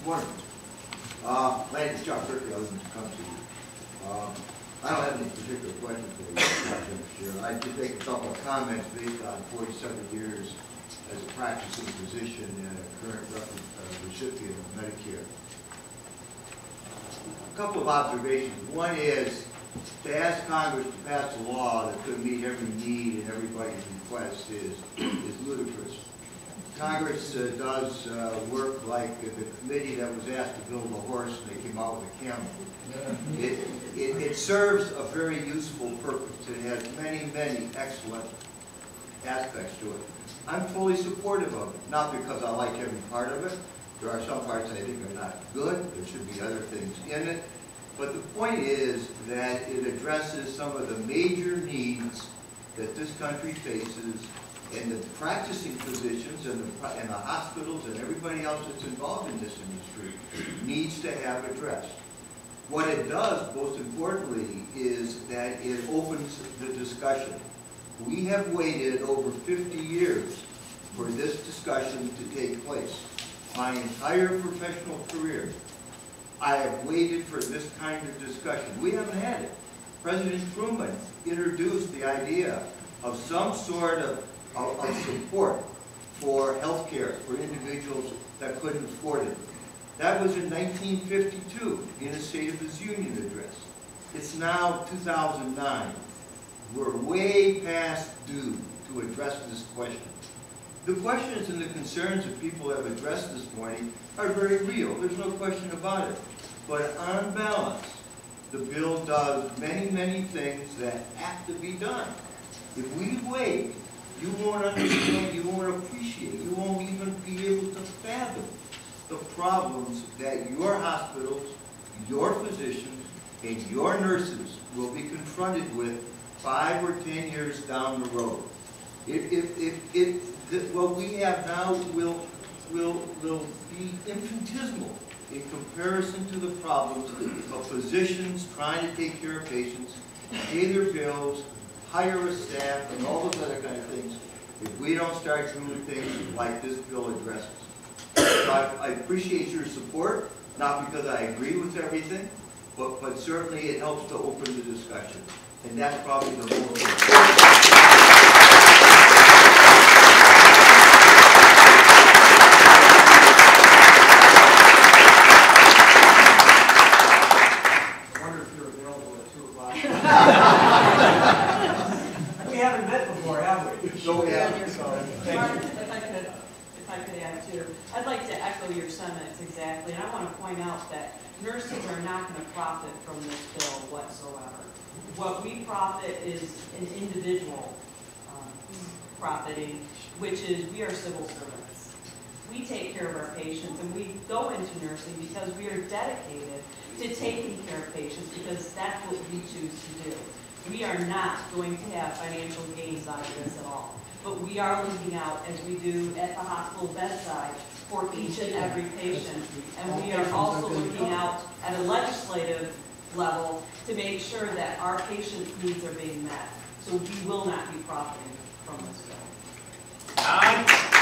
Morning. My name is John Berkeley. I live in Tecumseh. I don't have any particular questions for you, Mr. Chair. I just make a couple of comments based on 47 years as a practicing physician and a current recipient of Medicare. A couple of observations. One is to ask Congress to pass a law that could meet every need and everybody's request is ludicrous. Congress does work like the committee that was asked to build a horse and they came out with a camel. It serves a very useful purpose. It has many, many excellent aspects to it. I'm fully supportive of it, not because I like every part of it. There are some parts I think are not good. There should be other things in it. But the point is that it addresses some of the major needs that this country faces, and the practicing physicians and the hospitals and everybody else that's involved in this industry needs to have addressed. What it does, most importantly, is that it opens the discussion. We have waited over 50 years for this discussion to take place. My entire professional career, I have waited for this kind of discussion. We haven't had it. President Truman introduced the idea of some sort of support for health care for individuals that couldn't afford it. That was in 1952 in a State of his Union address. It's now 2009. We're way past due to address this question. The questions and the concerns that people have addressed this morning are very real. There's no question about it. But on balance, the bill does many, many things that have to be done. If we wait, you won't understand, you won't appreciate, you won't even be able to fathom the problems that your hospitals, your physicians, and your nurses will be confronted with 5 or 10 years down the road. What we have now will be infinitesimal in comparison to the problems of physicians trying to take care of patients, pay their bills, hire a staff, and all those other kind of things, if we don't start doing things like this bill addresses. So I appreciate your support, not because I agree with everything, but certainly it helps to open the discussion. And that's probably the most important. We haven't met before, have we? So, yeah. Mark, if I could add too, I'd like to echo your sentiments exactly, and I want to point out that nurses are not going to profit from this bill whatsoever. What we profit is an individual profiting, which is we are civil servants. We take care of our patients, and we go into nursing because we are dedicated to taking care of patients because that's what we choose to do. We are not going to have financial gains out of this at all. But we are looking out, as we do at the hospital bedside, for each and every patient. And we are also looking out at a legislative level to make sure that our patients' needs are being met. So we will not be profiting from this bill.